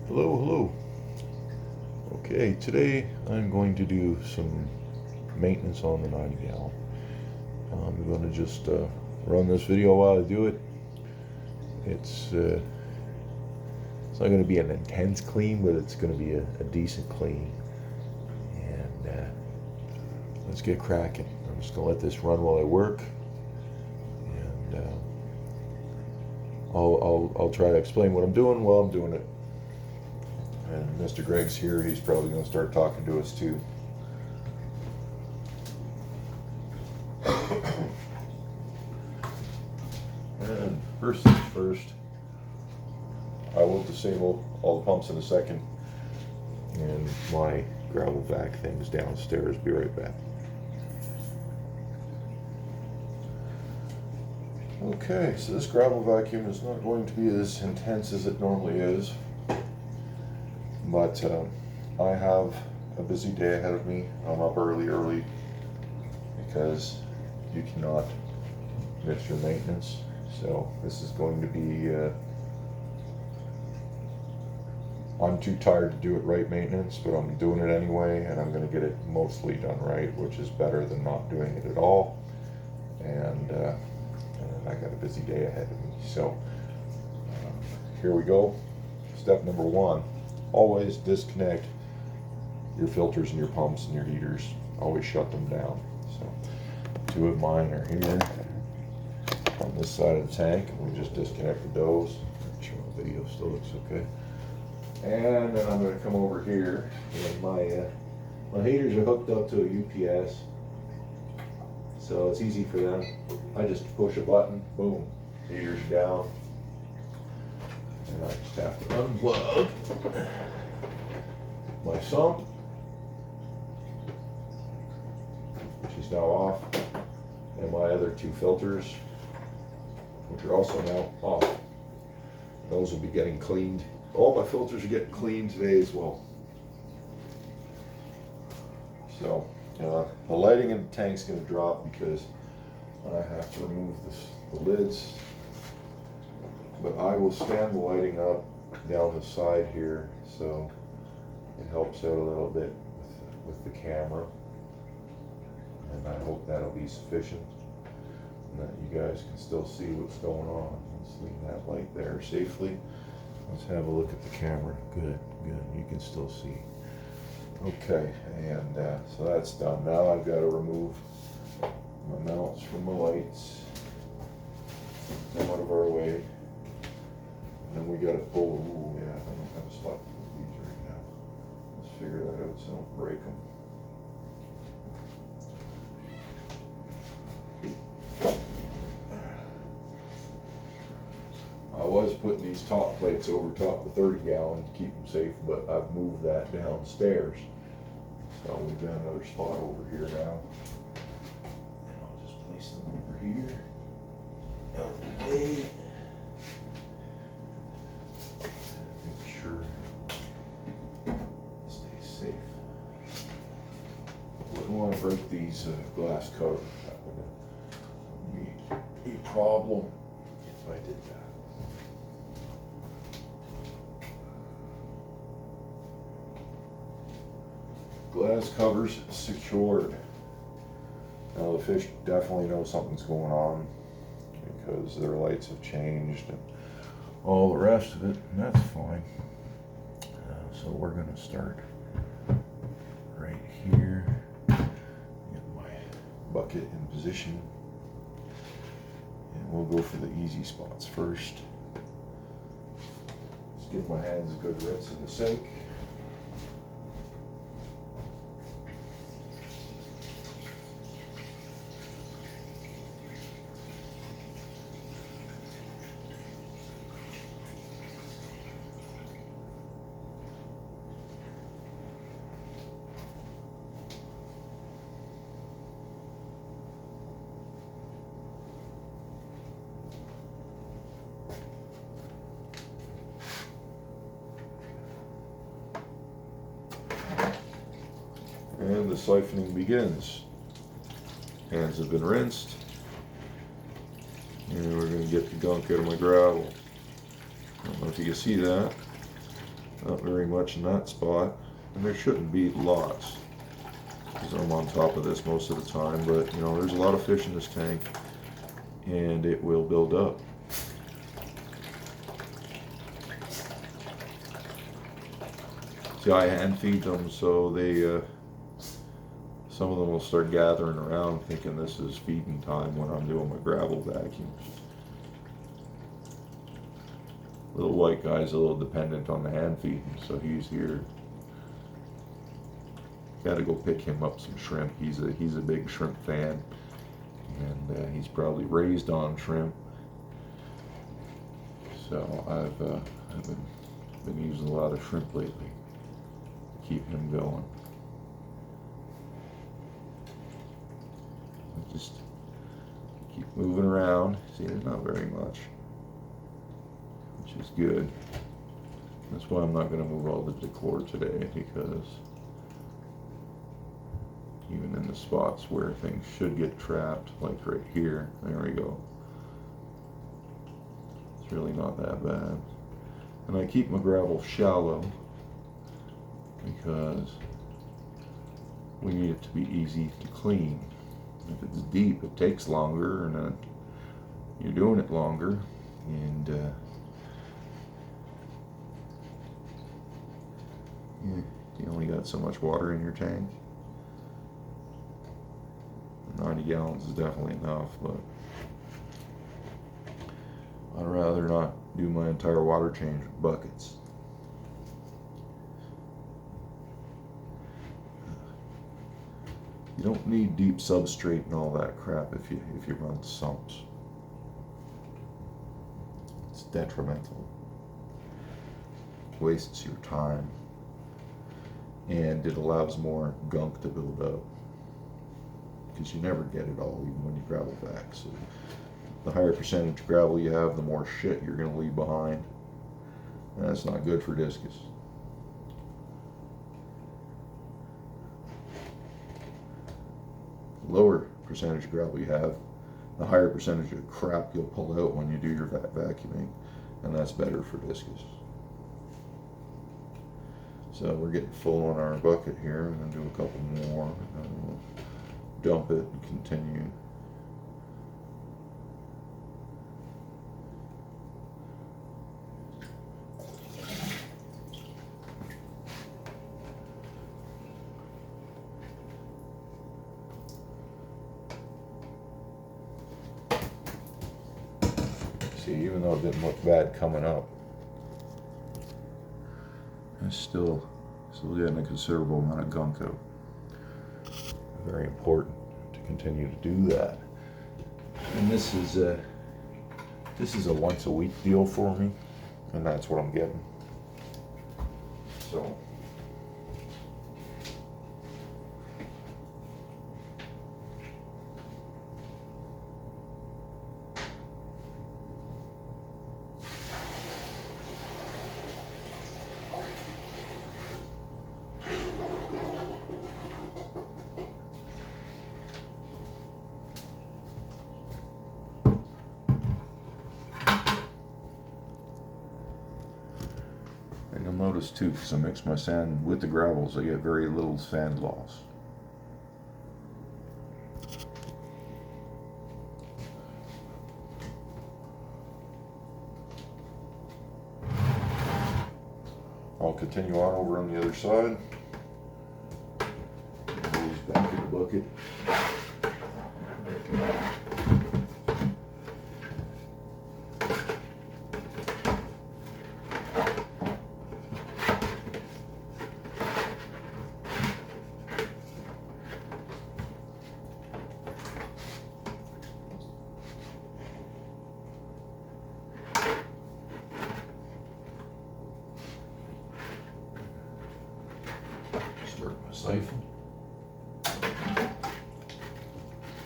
Hello, hello. Okay, today I'm going to do some maintenance on the 90 gallon. I'm going to just run this video while I do it. It's it's not going to be an intense clean, but it's going to be a decent clean. And let's get cracking. I'm just going to let this run while I work, and I'll try to explain what I'm doing while I'm doing it. And Mr. Greg's here. He's probably going to start talking to us too. And first things first, I will disable all the pumps in a second, and my gravel vac thing's downstairs. Be right back. Okay, so this gravel vacuum is not going to be as intense as it normally is, but I have a busy day ahead of me. I'm up early because you cannot miss your maintenance. So this is going to be I'm too tired to do it right maintenance, but I'm doing it anyway, and I'm going to get it mostly done right, which is better than not doing it at all. And I got a busy day ahead of me. So here we go. Step number one, always disconnect your filters and your pumps and your heaters. Always shut them down. So two of mine are here on this side of the tank, and we just disconnected those. Make sure the video still looks okay. And then I'm going to come over here, and my heaters are hooked up to a UPS, so it's easy for them. I just push a button, boom, heater's down, and I just have to unplug my sump, which is now off, and my other two filters, which are also now off. Those will be getting cleaned. All my filters are getting cleaned today as well. So the lighting in the tank's going to drop because I have to remove the lids. But I will stand the lighting up down the side here, so it helps out a little bit with the camera. And I hope that'll be sufficient, and that you guys can still see what's going on. Let's leave that light there safely. Let's have a look at the camera. Good. You can still see. Okay, and so that's done. Now I've got to remove my mounts from the lights. Come out of our way. And then we got to pull. Ooh, yeah, I don't have a spot for these right now. Let's figure that out so I don't break them. I was putting these top plates over top the 30 gallon to keep them safe, but I've moved that downstairs. So we've got another spot over here now. And I'll just place them over here. Out of the way. Make sure it stays safe. Wouldn't want to break these glass covers. That would be a problem if I did that. Glass covers secured. Now the fish definitely know something's going on because their lights have changed and all the rest of it, and that's fine. So we're going to start right here. Get my bucket in position, and we'll go for the easy spots first. Just give my hands a good rinse in the sink. And the siphoning begins. Hands have been rinsed. And we're going to get the gunk out of my gravel. I don't know if you can see that. Not very much in that spot, and there shouldn't be lots because I'm on top of this most of the time, but you know, there's a lot of fish in this tank and it will build up. See, I hand feed them, so they some of them will start gathering around thinking this is feeding time when I'm doing my gravel vacuum. Little white guy's a little dependent on the hand feeding, so he's here. Gotta go pick him up some shrimp. He's a big shrimp fan, and he's probably raised on shrimp. So I've been using a lot of shrimp lately to keep him going. Just keep moving around. See, there's not very much, which is good. That's why I'm not going to move all the decor today, because even in the spots where things should get trapped, like right here, there we go, it's really not that bad. And I keep my gravel shallow because we need it to be easy to clean. If it's deep, it takes longer, and you're doing it longer, and you only got so much water in your tank. 90 gallons is definitely enough, but I'd rather not do my entire water change with buckets. You don't need deep substrate and all that crap if you run sumps. It's detrimental. It wastes your time, and it allows more gunk to build up, because you never get it all, even when you gravel back. So the higher percentage gravel you have, the more shit you're going to leave behind, and that's not good for discus. Lower percentage of gravel you have, the higher percentage of crap you'll pull out when you do your vacuuming, and that's better for discus. So we're getting full on our bucket here. I'm going to do a couple more, and then we'll dump it and continue. See, even though it didn't look bad coming up, it's still getting a considerable amount of gunk out. Very important to continue to do that. And this is a once a week deal for me, and that's what I'm getting. So you'll notice too, because I mix my sand with the gravels, I get very little sand loss. I'll continue on over on the other side. Move these back in the bucket. Start my siphon.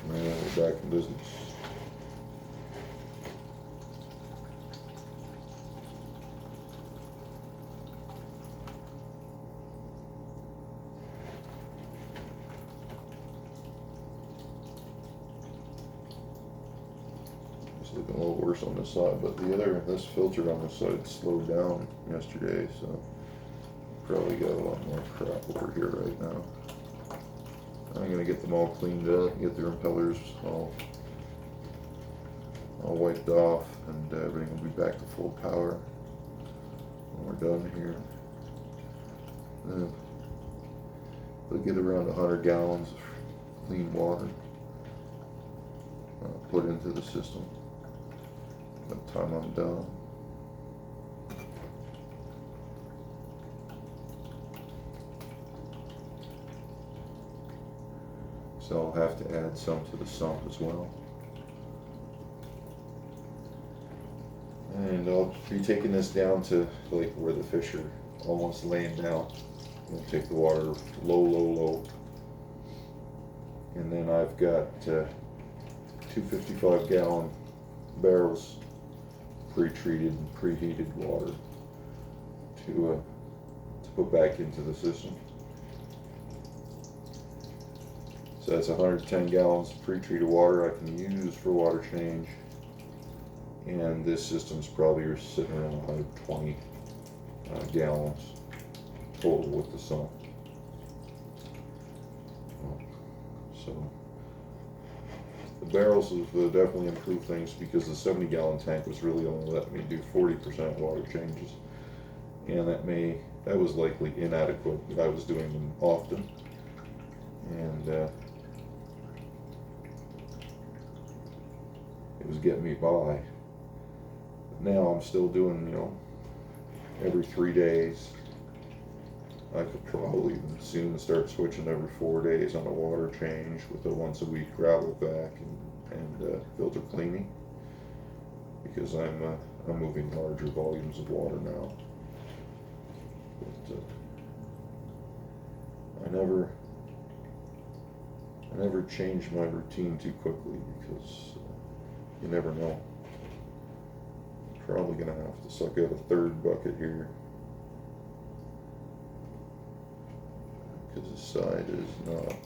And we're back in business. It's looking a little worse on this side, but this filter on this side slowed down yesterday, so Probably got a lot more crap over here right now. I'm gonna get them all cleaned up, get the impellers all wiped off, and everything will be back to full power when we're done here. We'll get around 100 gallons of clean water put into the system by the time I'm done. So I'll have to add some to the sump as well. And I'll be taking this down to like where the fish are almost laying down. I'll take the water low. And then I've got 255 gallon barrels pre-treated and preheated water to put back into the system. So that's 110 gallons of pre-treated water I can use for water change. And this system's probably sitting around 120 gallons total with the sump. So the barrels have definitely improved things, because the 70 gallon tank was really only letting me do 40% water changes. And that was likely inadequate, but I was doing them often. And it was getting me by. But now I'm still doing, every 3 days. I could probably soon start switching every 4 days on a water change with a once a week gravel vac and filter cleaning, because I'm moving larger volumes of water now. But I never change my routine too quickly, because you never know. Probably gonna have to suck out a third bucket here, because the side is not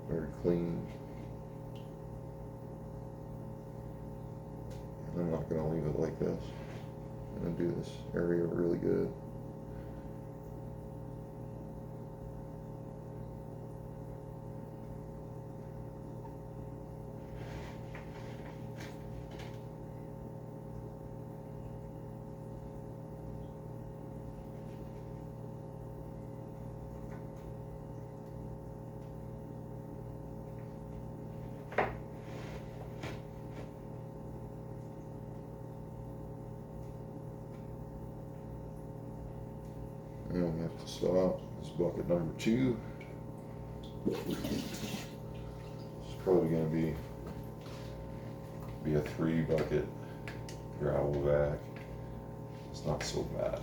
very clean. And I'm not gonna leave it like this. I'm gonna do this area really good. And we have to stop. This is bucket number 2. It's probably going to be a 3 bucket gravel vac. It's not so bad.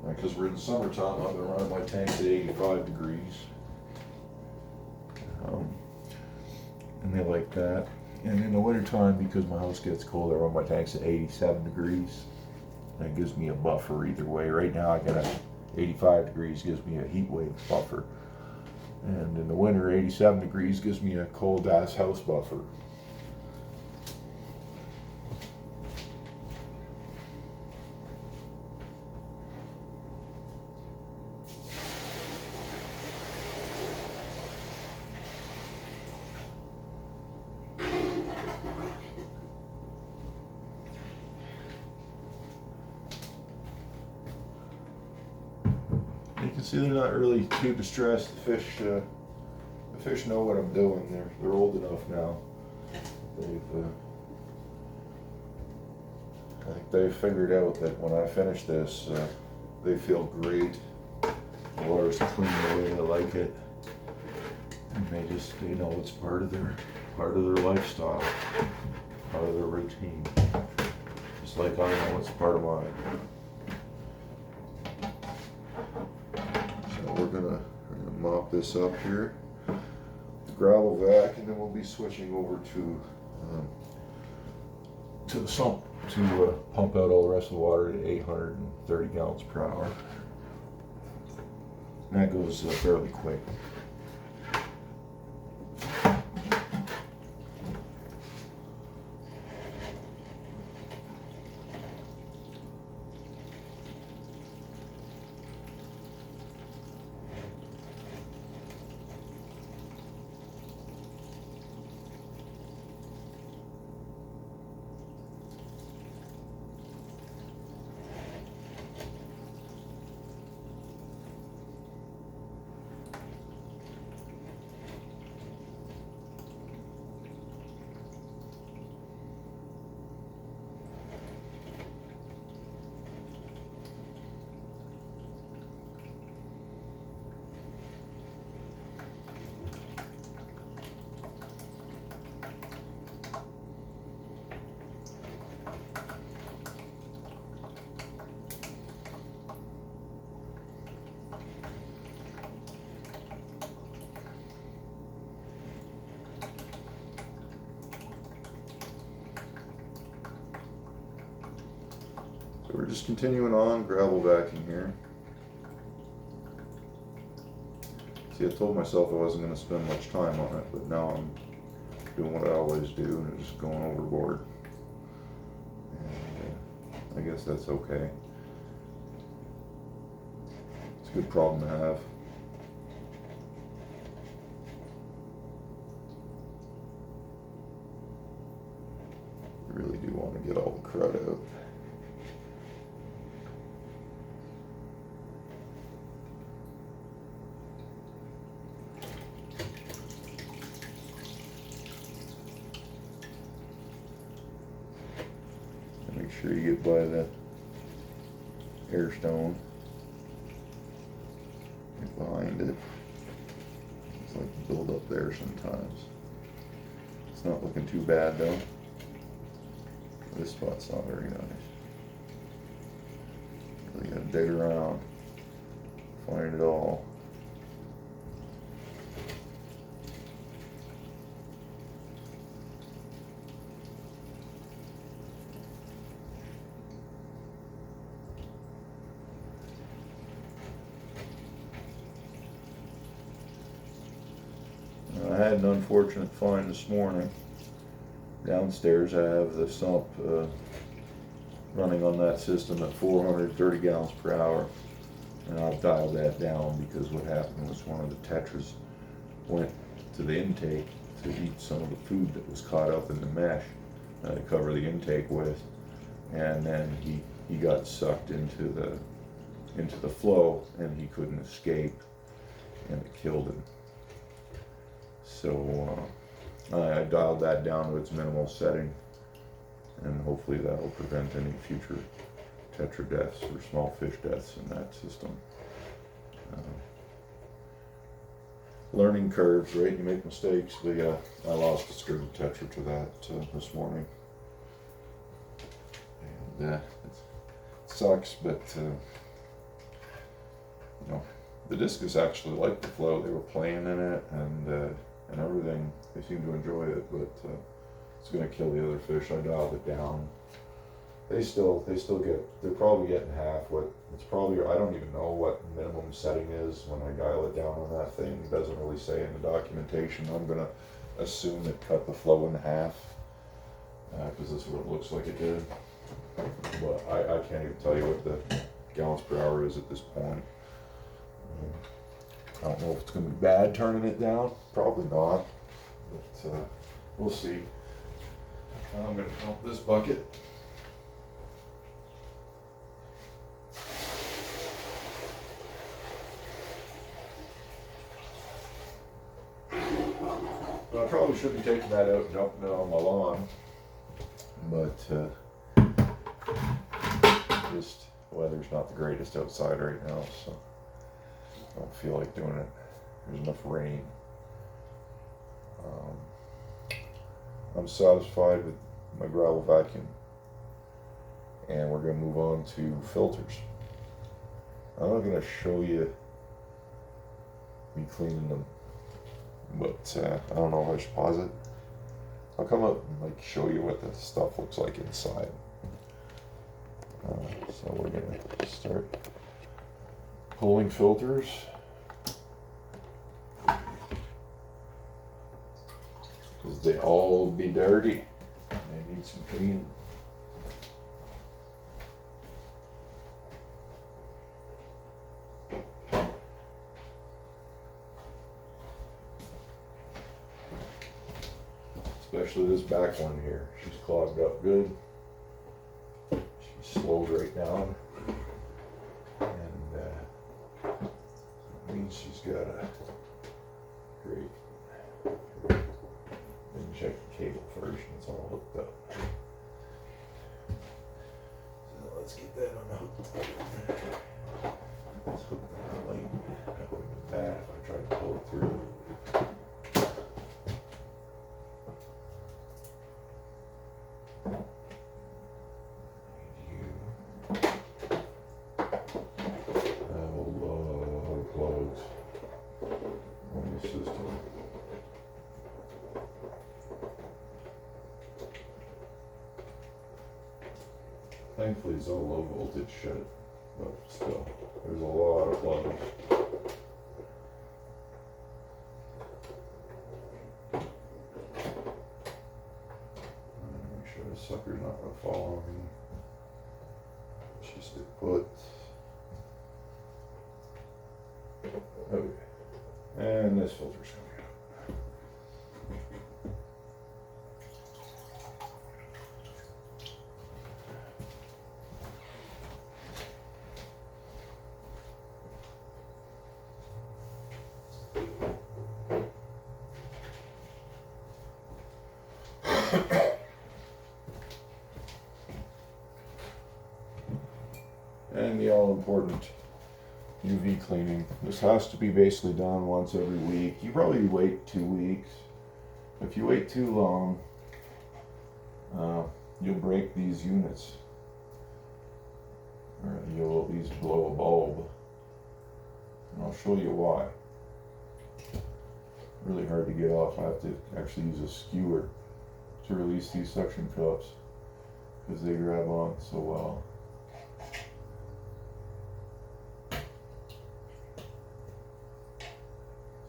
Because we're in the summertime, I've been running my tanks at 85 degrees. And they like that. And in the wintertime, because my house gets cold, I run my tanks at 87 degrees. That gives me a buffer either way. Right now I got 85 degrees gives me a heat wave buffer. And in the winter, 87 degrees gives me a cold ass house buffer. You can see they're not really too distressed. The fish know what I'm doing. They're old enough now. I think they've figured out that when I finish this, they feel great. The water's clean the way they like it, and they know it's part of their lifestyle, part of their routine. Just like I know it's part of mine. We're gonna mop this up here, the gravel vac, and then we'll be switching over to the sump to pump out all the rest of the water at 830 gallons per hour. And that goes fairly quick. we're just continuing on gravel vacuum here. See, I told myself I wasn't going to spend much time on it, but now I'm doing what I always do and just going overboard. And I guess that's okay. It's a good problem to have. I really do want to get all the crud out. Make sure you get by that air stone. Get behind it. It's like build up there sometimes. It's not looking too bad though. This spot's not very nice. Really gotta dig around, find it all. I had an unfortunate find this morning. Downstairs I have the sump running on that system at 430 gallons per hour, and I've dialed that down because what happened was one of the tetras went to the intake to eat some of the food that was caught up in the mesh to cover the intake with, and then he got sucked into the flow and he couldn't escape, and it killed him. So I dialed that down to its minimal setting, and hopefully that will prevent any future tetra deaths or small fish deaths in that system. Learning curves, right? You make mistakes, but yeah, I lost a screw tetra to that this morning. And it sucks, but you know, the discus actually liked the flow. They were playing in it and everything. They seem to enjoy it, but it's going to kill the other fish. I dialed it down. They still get. They're probably getting half what it's probably. I don't even know what minimum setting is when I dial it down on that thing. It doesn't really say in the documentation. I'm going to assume it cut the flow in half because that's what it looks like it did. But I can't even tell you what the gallons per hour is at this point. I don't know if it's going to be bad turning it down. Probably not. But we'll see. I'm going to dump this bucket. I probably should be taking that out and dumping it on my lawn. But just the weather's not the greatest outside right now, so I don't feel like doing it. There's enough rain. I'm satisfied with my gravel vacuum, and we're going to move on to filters. I'm not going to show you me cleaning them, but I don't know if I should pause it. I'll come up and like show you what the stuff looks like inside. So we're going to start pulling filters. Because they all be dirty. They need some cleaning. Especially this back one here. She's clogged up good. She's slowed right down. And that means she's got a great. Check the cable first, and it's all hooked up. So let's get that unhooked. Let's hook that light. That would have been bad if I tried to pull it through. I have a lot of plugs on the system. Thankfully it's all low voltage shit, but still, there's a lot of plugs. Make sure the sucker's not gonna fall on me. Just stay put. Okay. And this filter's coming out. And the all-important UV cleaning. This has to be basically done once every week. You probably wait 2 weeks. If you wait too long, you'll break these units. Or you'll at least blow a bulb. And I'll show you why. Really hard to get off. I have to actually use a skewer to release these suction cups because they grab on so well.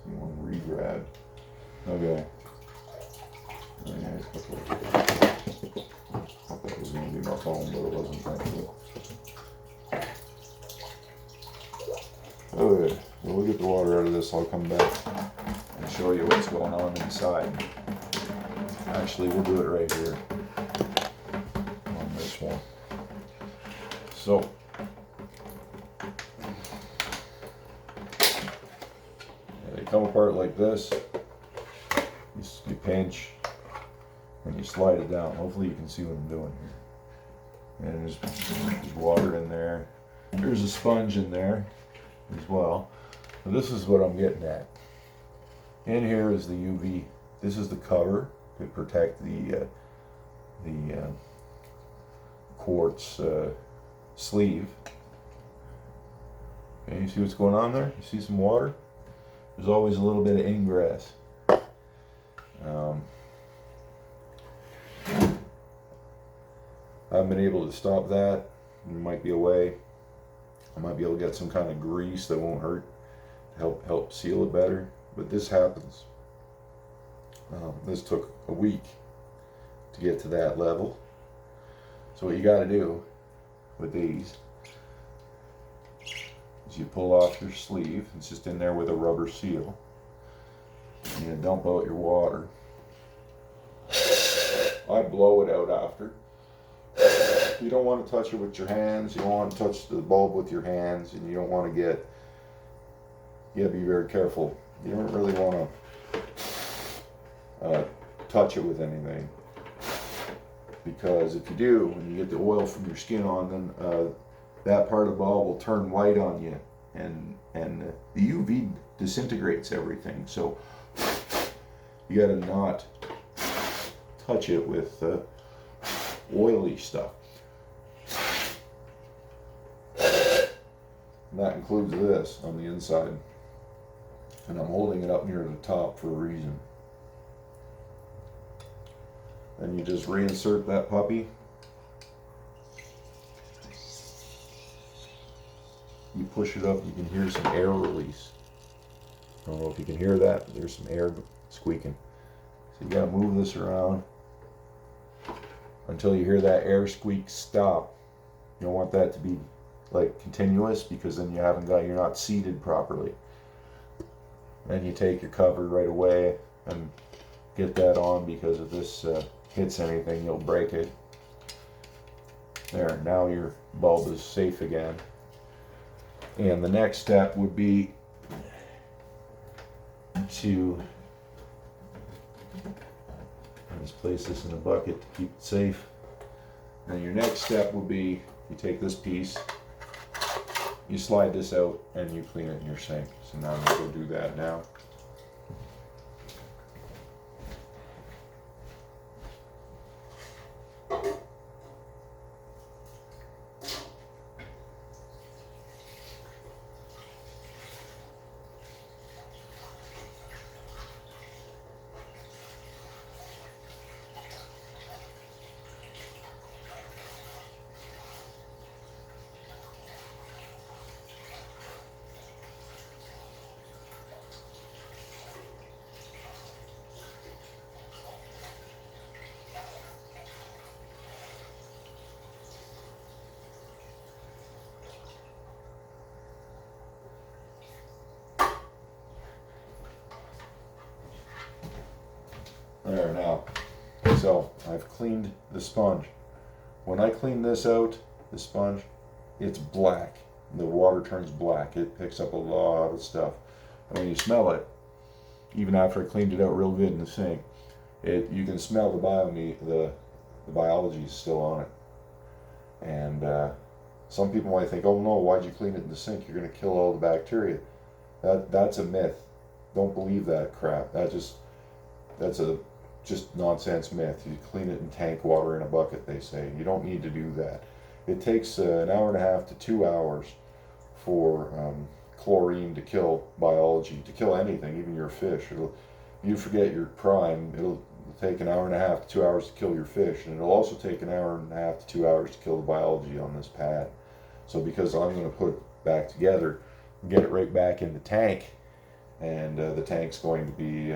See one re-grab. Okay. I thought it was going to be my phone, but it wasn't. Thankfully. Okay, so we'll get the water out of this. I'll come back and show you what's going on inside. Actually, we'll do it right here on this one. So, they come apart like this. You pinch and you slide it down. Hopefully you can see what I'm doing here. And there's water in there. There's a sponge in there as well. So this is what I'm getting at. In here is the UV. This is the cover to protect the quartz sleeve. Okay, you see what's going on there? You see some water? There's always a little bit of ingress. I haven't been able to stop that. There might be a way. I might be able to get some kind of grease that won't hurt to help seal it better. But this happens. This took a week to get to that level. So what you got to do with these is you pull off your sleeve. It's just in there with a rubber seal. And you dump out your water. I blow it out after. You don't want to touch it with your hands. You don't want to touch the bulb with your hands, and you don't want to you got to be very careful. You don't really want to touch it with anything, because if you do, when you get the oil from your skin on, then that part of the bulb will turn white on you, and the UV disintegrates everything. So you got to not touch it with oily stuff. And that includes this on the inside. And I'm holding it up near the top for a reason. Then you just reinsert that puppy. You push it up, you can hear some air release. I don't know if you can hear that, but there's some air squeaking. So you gotta move this around until you hear that air squeak stop. You don't want that to be like continuous, because then you're not seated properly. Then you take your cover right away and get that on, because if this hits anything, you'll break it. There, now your bulb is safe again. And the next step would be to just place this in a bucket to keep it safe. And your next step will be, you take this piece, you slide this out, and you clean it in your sink. So now I'm going to go do that now. So I've cleaned the sponge. When I clean this out, the sponge, it's black. The water turns black. It picks up a lot of stuff. And when you smell it, even after I cleaned it out real good in the sink, you can smell the biology is still on it. And some people might think, oh no, why'd you clean it in the sink? You're going to kill all the bacteria. That's a myth. Don't believe that crap. That's a just nonsense myth. You clean it in tank water in a bucket, they say. You don't need to do that. It takes an hour and a half to 2 hours for chlorine to kill biology, to kill anything, even your fish. You forget your prime, it'll take an hour and a half to 2 hours to kill your fish, and it'll also take an hour and a half to 2 hours to kill the biology on this pad. So because I'm going to put it back together, get it right back in the tank, and the tank's going to be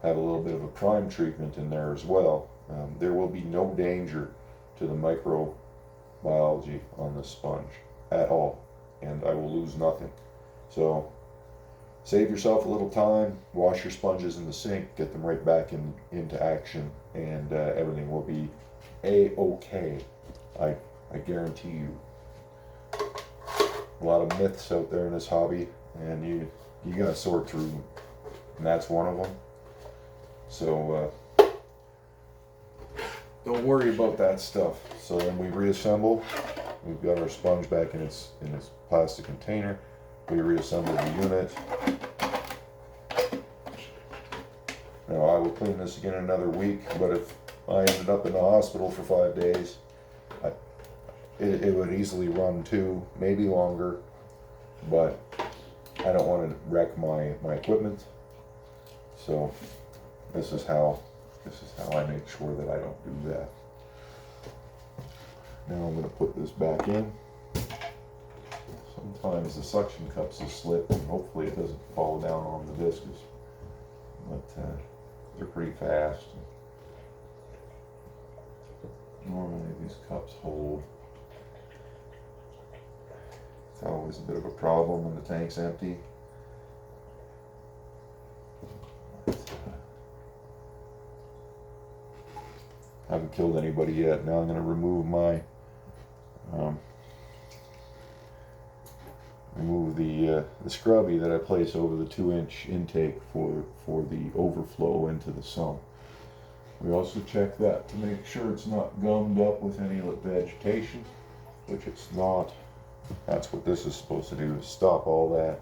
have a little bit of a prime treatment in there as well. There will be no danger to the microbiology on this sponge at all, and I will lose nothing. So save yourself a little time, wash your sponges in the sink, get them right back into action, and everything will be a-okay. I guarantee you. A lot of myths out there in this hobby, and you gotta sort through them, and that's one of them. So don't worry about that stuff. So then we reassemble. We've got our sponge back in its plastic container. We reassemble the unit. Now I will clean this again in another week, but if I ended up in the hospital for 5 days, it would easily run 2, maybe longer, but I don't want to wreck my equipment. So this is how I make sure that I don't do that. Now I'm going to put this back in. Sometimes the suction cups will slip, and hopefully it doesn't fall down on the discus, but they're pretty fast. Normally these cups hold. It's always a bit of a problem when the tank's empty. Haven't killed anybody yet. Now I'm going to remove my the scrubby that I place over the 2-inch intake for the overflow into the sump. We also check that to make sure it's not gummed up with any vegetation, which it's not. That's what this is supposed to do, is stop all that.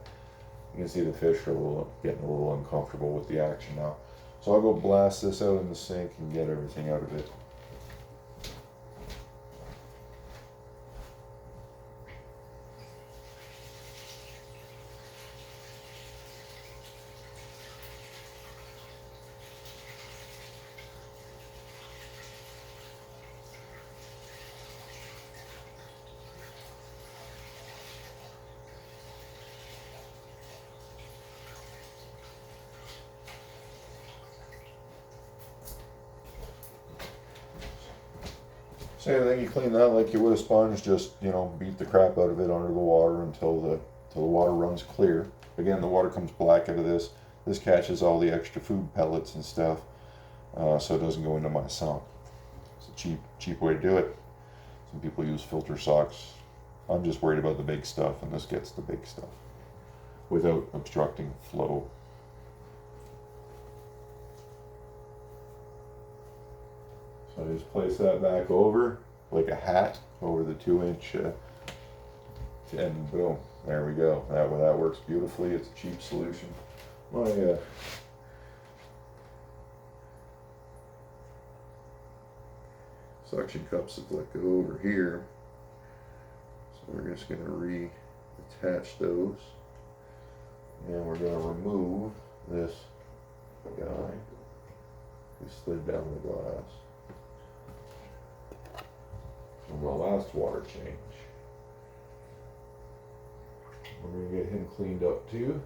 You can see the fish are getting a little uncomfortable with the action now. So I'll go blast this out in the sink and get everything out of it. Same thing, you clean that like you would a sponge, just, beat the crap out of it under the water until the water runs clear. Again, the water comes black out of this. This catches all the extra food pellets and stuff, so it doesn't go into my sump. It's a cheap way to do it. Some people use filter socks. I'm just worried about the big stuff, and this gets the big stuff without obstructing flow. So I just place that back over like a hat over the 2-inch and boom, there we go. That works beautifully. It's a cheap solution. My suction cups have let go over here, so we're just going to reattach those, and we're going to remove this guy who slid down the glass from the last water change. We're going to get him cleaned up too.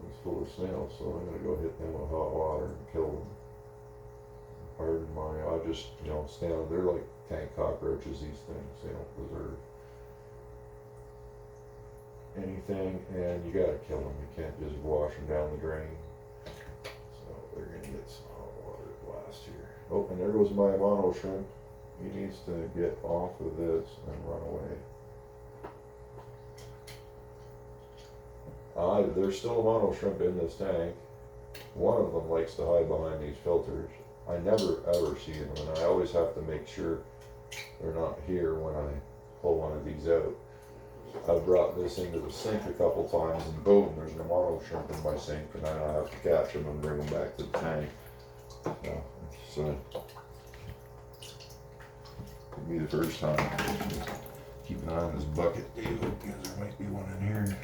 He's full of snails, so I'm going to go hit them with hot water and kill them. Pardon my, I just, stand, they're like tank cockroaches, these things. They don't deserve anything, and you gotta kill them. You can't just wash them down the drain. So they're going to get some hot water, Oh, and there goes my mono shrimp. He needs to get off of this and run away. There's still a mono shrimp in this tank. One of them likes to hide behind these filters. I never ever see them, and I always have to make sure they're not here when I pull one of these out. I've brought this into the sink a couple times, and boom, there's an mono shrimp in my sink, and then I have to catch them and bring them back to the tank. So it'll be the first time. Keep an eye on this bucket, David, because there might be one in here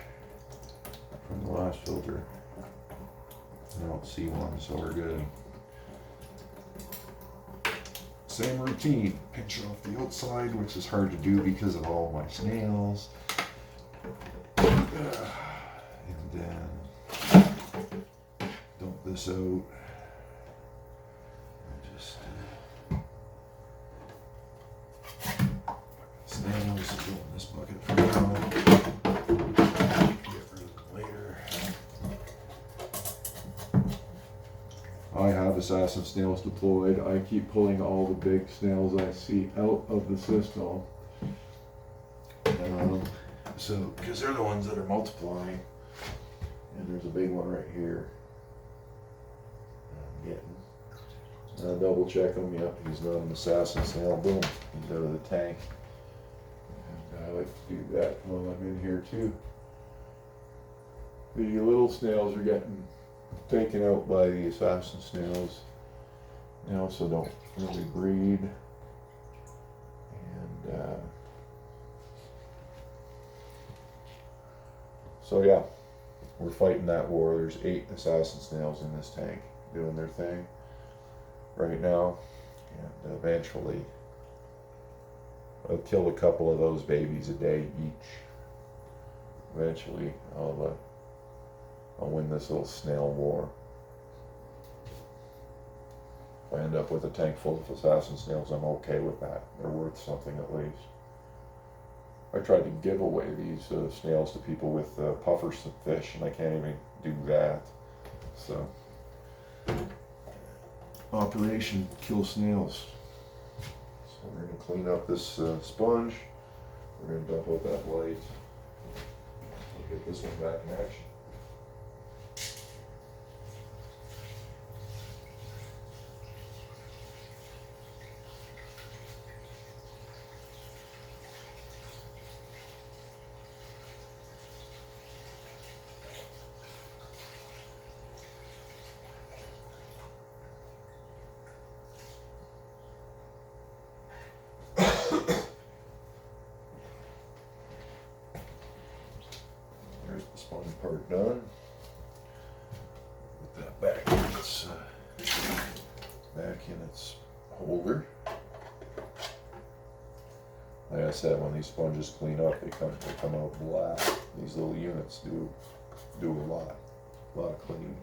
from the last filter. I don't see one, so we're good. Same routine, pinch off the outside, which is hard to do because of all my snails. And then dump this out. And just snails go in this bucket for now. Get rid of them later. I have assassin snails deployed. I keep pulling all the big snails I see out of the system. So, because they're the ones that are multiplying. And there's a big one right here. I'm getting. Double check him. Yep, he's not an assassin snail. Boom, he's out of the tank. And I like to do that while I'm in here too. The little snails are getting taken out by the assassin snails. They also don't really breed. And so yeah, we're fighting that war. There's 8 assassin snails in this tank doing their thing right now, and eventually I'll kill a couple of those babies a day each. Eventually I'll win this little snail war. If I end up with a tank full of assassin snails, I'm okay with that. They're worth something at least. I tried to give away these snails to people with puffer fish, and I can't even do that. So, Operation Kill Snails. So we're going to clean up this sponge. We're going to dump out that light. We'll get this one back in action. There's the sponge part done. Put that back in its holder. Like I said, when these sponges clean up, they come out black. These little units do a lot of cleaning.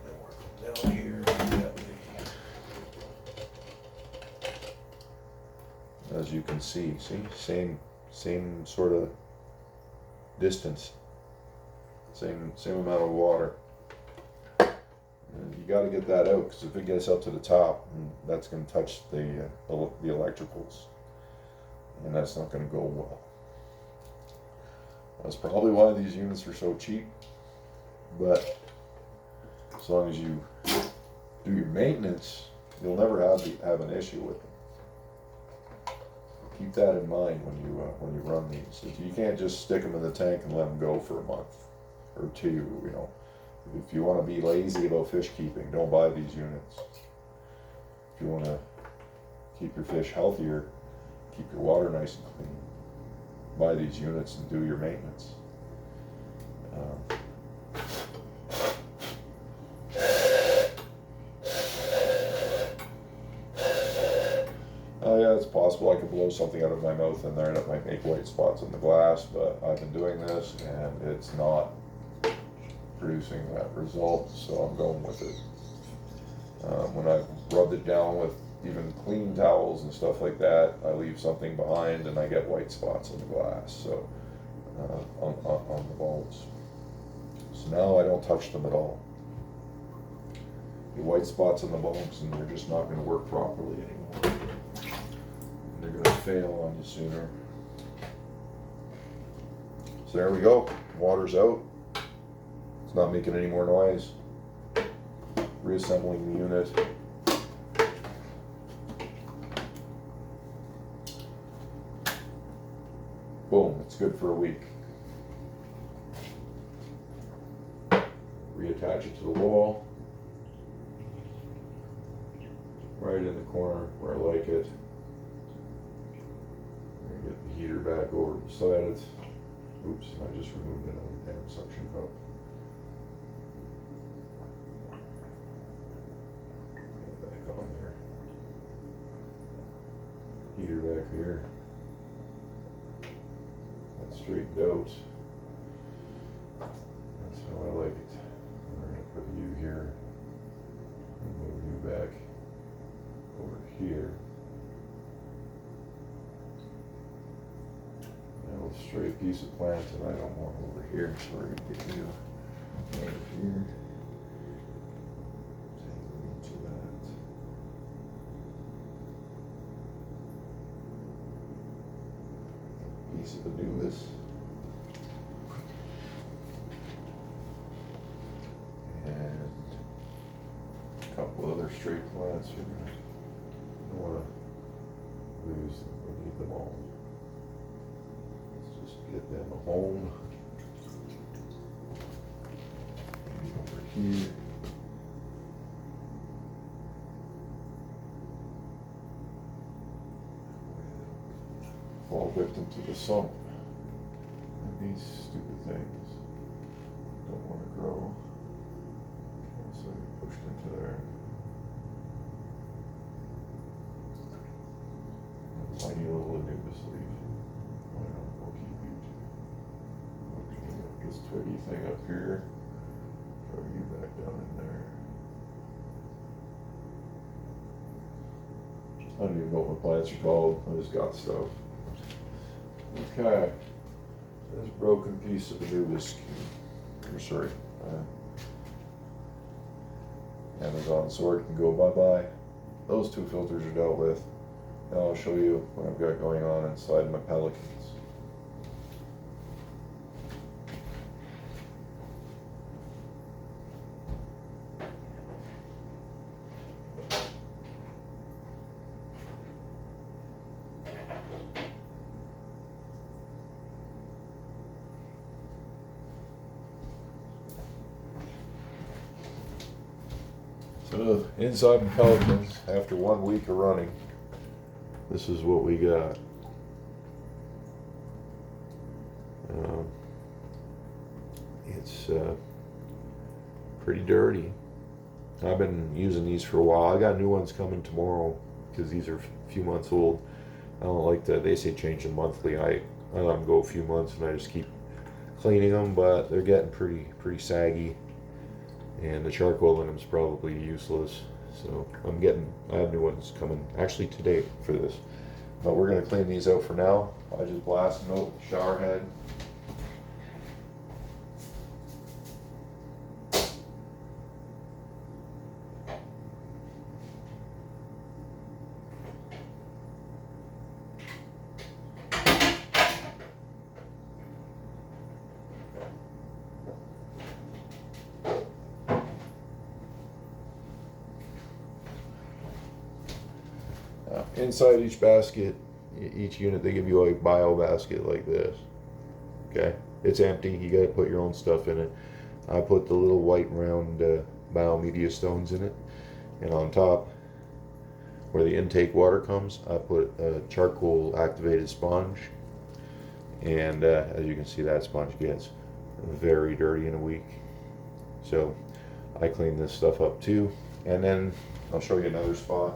Then work them down here that way. As you can see, same sort of distance, same amount of water. And you got to get that out, because if it gets up to the top, that's going to touch the electricals, and that's not going to go well. That's probably why these units are so cheap. But as long as you do your maintenance, you'll never have an issue with them. Keep that in mind when you run these. You can't just stick them in the tank and let them go for a month or two. You know, if you want to be lazy about fish keeping, don't buy these units. If you want to keep your fish healthier, keep your water nice and clean, buy these units and do your maintenance. Yeah, it's possible I could blow something out of my mouth in there and it might make white spots in the glass, but I've been doing this and it's not producing that result, so I'm going with it. When I've rubbed it down with even clean towels and stuff like that, I leave something behind and I get white spots in the glass, so on the bulbs. So now I don't touch them at all. the white spots on the bulbs, and they're just not going to work properly anymore. They're going to fail on you sooner. So there we go. Water's out. It's not making any more noise. Reassembling the unit. Boom, it's good for a week. Reattach it to the wall. Right in the corner where I like it. Get the heater back over beside it. Oops, I just removed another damn suction cup. Get back on there. Heater back here. That's straightened out. That's how I like it. We're going to put you here. And move you back over here. Straight piece of plant that I don't want over here, so we're going to get you over here. Take into that. Piece of Anubis. And a couple other straight plants. You're going to want to lose them. We need them all. Get them home. Maybe over here. Fall victim to the sump. And these stupid things don't want to grow. So we pushed into there. A tiny little Anubis leaf. This twiggy thing up here, throw you back down in there. I don't even know what my plants are called, I just got stuff. Okay, this broken piece of Anubis, or sorry, Amazon sword can go bye-bye. Those two filters are dealt with. Now I'll show you what I've got going on inside my Pelicans. So inside the Pelicans, after 1 week of running, this is what we got. It's pretty dirty. I've been using these for a while. I got new ones coming tomorrow because these are a few months old. I don't like that. They say change them monthly. I let them go a few months and I just keep cleaning them, but they're getting pretty saggy. And the charcoal in them is probably useless. So I have new ones coming actually today for this. But we're going to clean these out for now. I just blasted them out with the shower head. Inside each basket, each unit, they give you a bio basket like this. Okay, it's empty. You got to put your own stuff in it. I put the little white round biomedia stones in it, and on top, where the intake water comes, I put a charcoal activated sponge. And as you can see, that sponge gets very dirty in a week. So I clean this stuff up too, and then I'll show you another spot.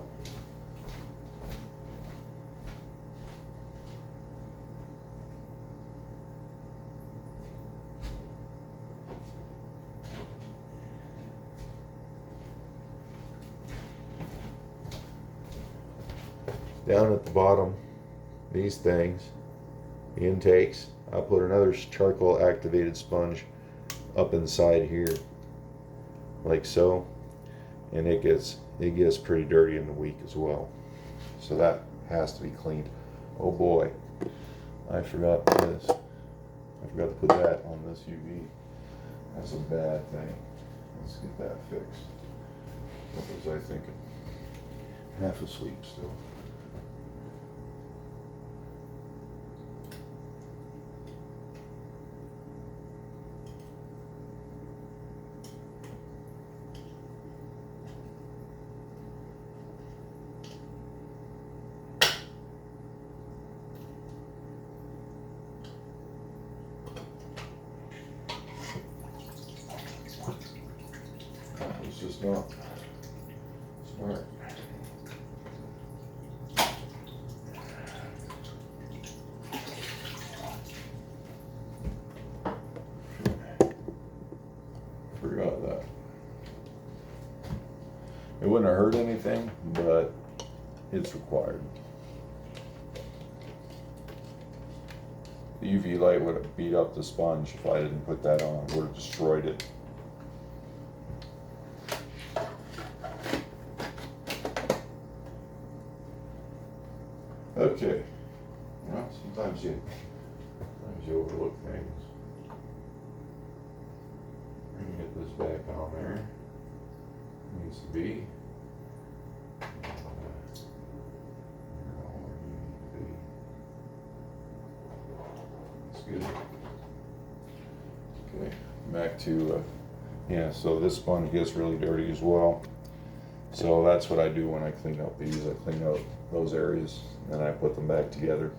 Down at the bottom, these things, the intakes, I put another charcoal activated sponge up inside here, like so. and it gets pretty dirty in the week as well. So that has to be cleaned. Oh boy, I forgot this. I forgot to put that on this UV. That's a bad thing. Let's get that fixed. What was I thinking? Half asleep still. It's just not smart. Forgot that. It wouldn't have hurt anything, but it's required. The UV light would have beat up the sponge if I didn't put that on. It would have destroyed it. Okay. Well, sometimes you overlook things. We're gonna get this back on there. Needs to be. That's good. Okay, back to yeah. So this sponge gets really dirty as well. So that's what I do when I clean up these. I clean out those areas and I put them back together.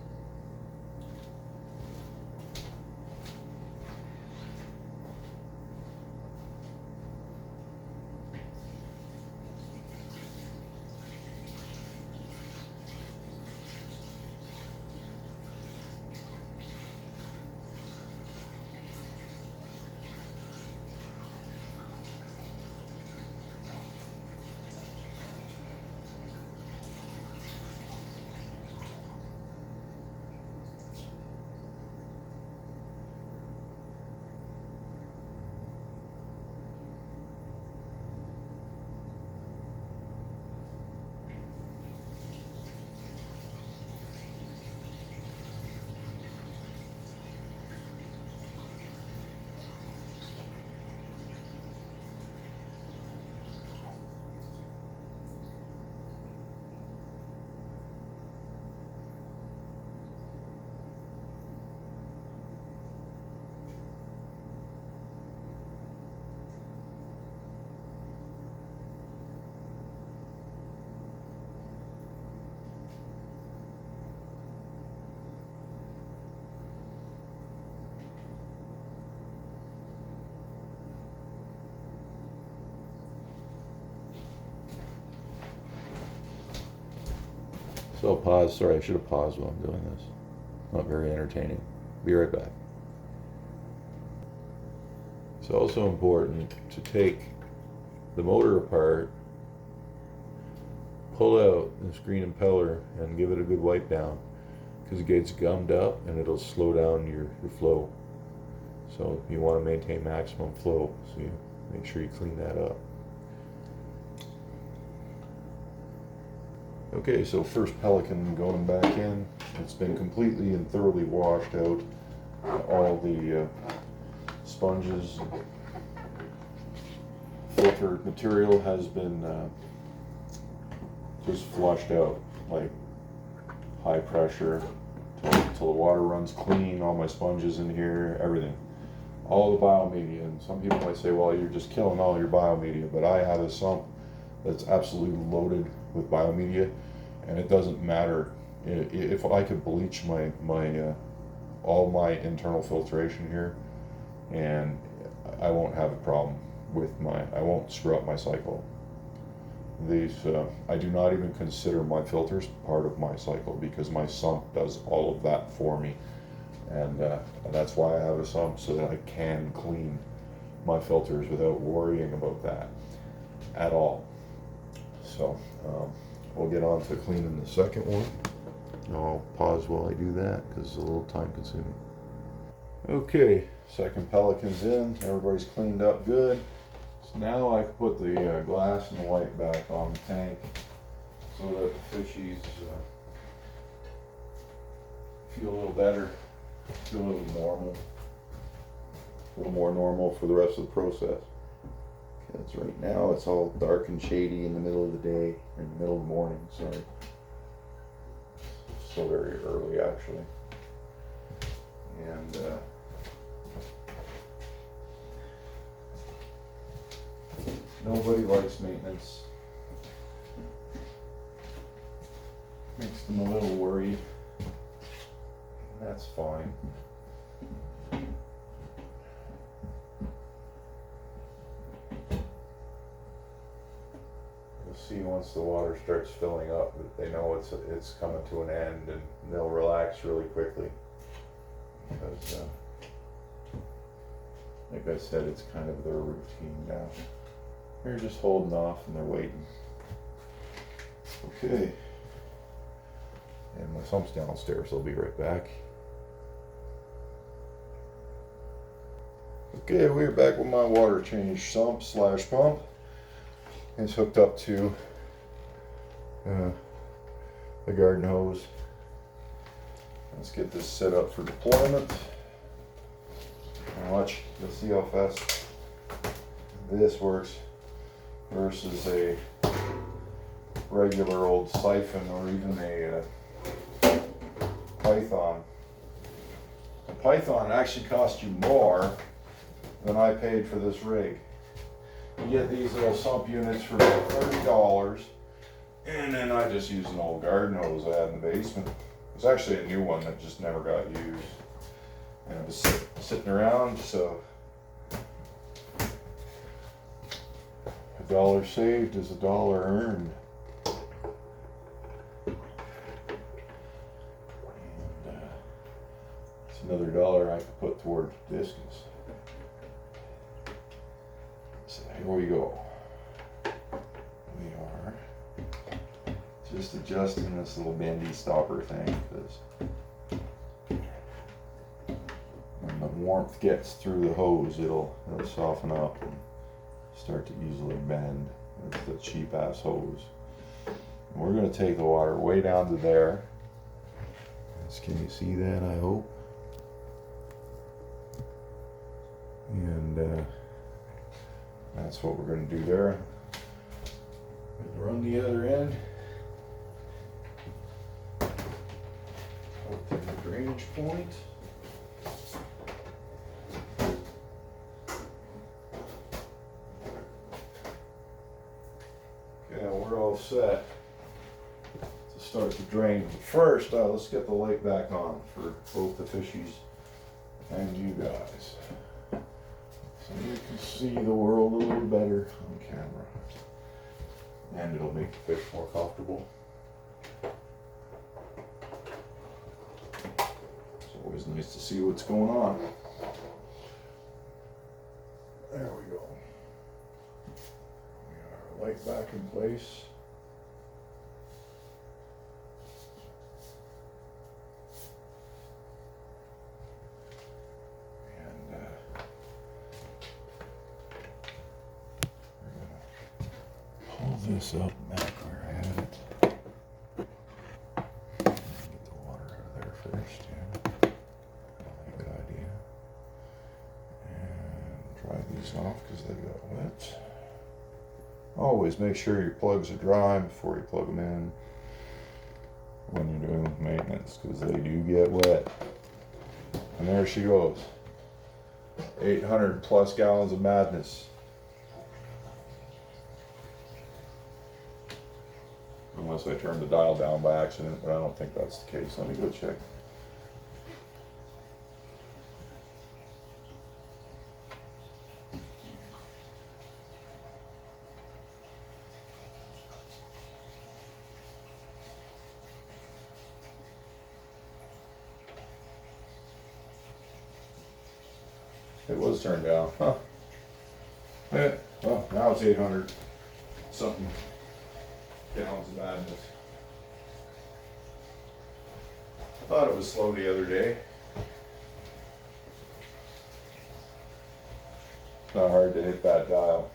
So I'll pause. Sorry, I should have paused while I'm doing this. Not very entertaining. Be right back. It's also important to take the motor apart, pull out the screen impeller, and give it a good wipe down, because it gets gummed up and it'll slow down your flow. So you want to maintain maximum flow, so you make sure you clean that up. Okay, so first Pelican going back in. It's been completely and thoroughly washed out. All the sponges, filter material has been just flushed out, like high pressure, till the water runs clean. All my sponges in here, everything, all the biomedia. And some people might say, well, you're just killing all your biomedia, but I have a sump that's absolutely loaded with biomedia, and it doesn't matter if I could bleach my all my internal filtration here, and I won't have a problem with I won't screw up my cycle. These I do not even consider my filters part of my cycle, because my sump does all of that for me, and that's why I have a sump, so that I can clean my filters without worrying about that at all. So we'll get on to cleaning the second one. I'll pause while I do that because it's a little time consuming. Okay, second Pelican's in. Everybody's cleaned up good. So now I can put the glass and the white back on the tank so that the fishies feel a little better, feel a little normal, a little more normal for the rest of the process. Because right now it's all dark and shady in the middle of the day, or in the middle of the morning, sorry. Still very early actually. And nobody likes maintenance. Makes them a little worried. And that's fine. You'll see once the water starts filling up that they know it's coming to an end, and they'll relax really quickly. Because, like I said, it's kind of their routine now. They're just holding off and they're waiting. Okay. And my sump's downstairs, I'll be right back. Okay, we're back with my water change sump / pump. It's hooked up to the garden hose. Let's get this set up for deployment. Now let's see how fast this works versus a regular old siphon or even a Python. A Python actually costs you more than I paid for this rig. You get these little sump units for about $30, and then I just use an old garden hose I had in the basement. It's actually a new one that just never got used. And it was sitting around, so $1 saved is $1 earned. And it's another $1 I could put toward discus. So here we go. We are just adjusting this little bendy stopper thing, because when the warmth gets through the hose, it'll soften up and start to easily bend. It's the cheap ass hose. And we're going to take the water way down to there. Can you see that? I hope. And that's what we're going to do there. Run the other end. Up to the drainage point. Okay, we're all set to start the drain. But first, let's get the light back on for both the fishies and you guys, so you can see the world a little better on camera. And it'll make the fish more comfortable. It's always nice to see what's going on. There we go. We got our light back in place. And we're gonna pull this up back where I had it. Get the water out of there first, yeah. Good idea. And dry these off because they got wet. Always make sure your plugs are dry before you plug them in when you're doing maintenance, because they do get wet. And there she goes. 800 plus gallons of madness. Unless I turned the dial down by accident, but I don't think that's the case. Let me go check. It was turned down, huh? Yeah. Well, now it's 800 something gallons of madness. I thought it was slow the other day. It's not hard to hit that dial.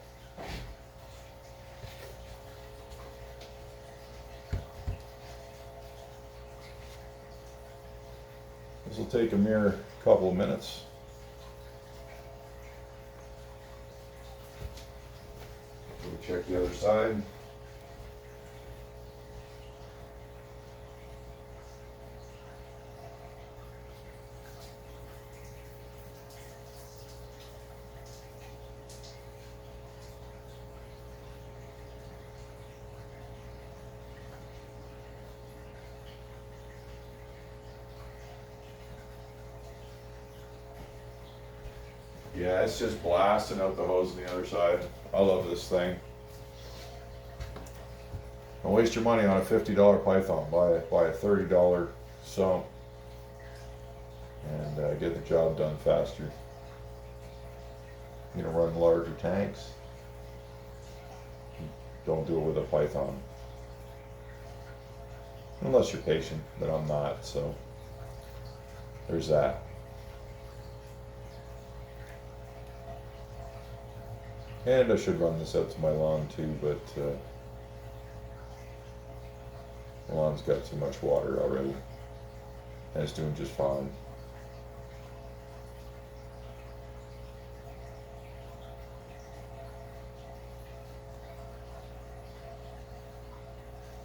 This will take a mere couple of minutes. We'll check the other side. Yeah, it's just blasting out the hose on the other side. I love this thing. Don't waste your money on a $50 Python. Buy a $30 sump and get the job done faster. You know, run larger tanks. Don't do it with a Python. Unless you're patient, but I'm not, so there's that. And I should run this out to my lawn too, but the lawn's got too much water already. And it's doing just fine.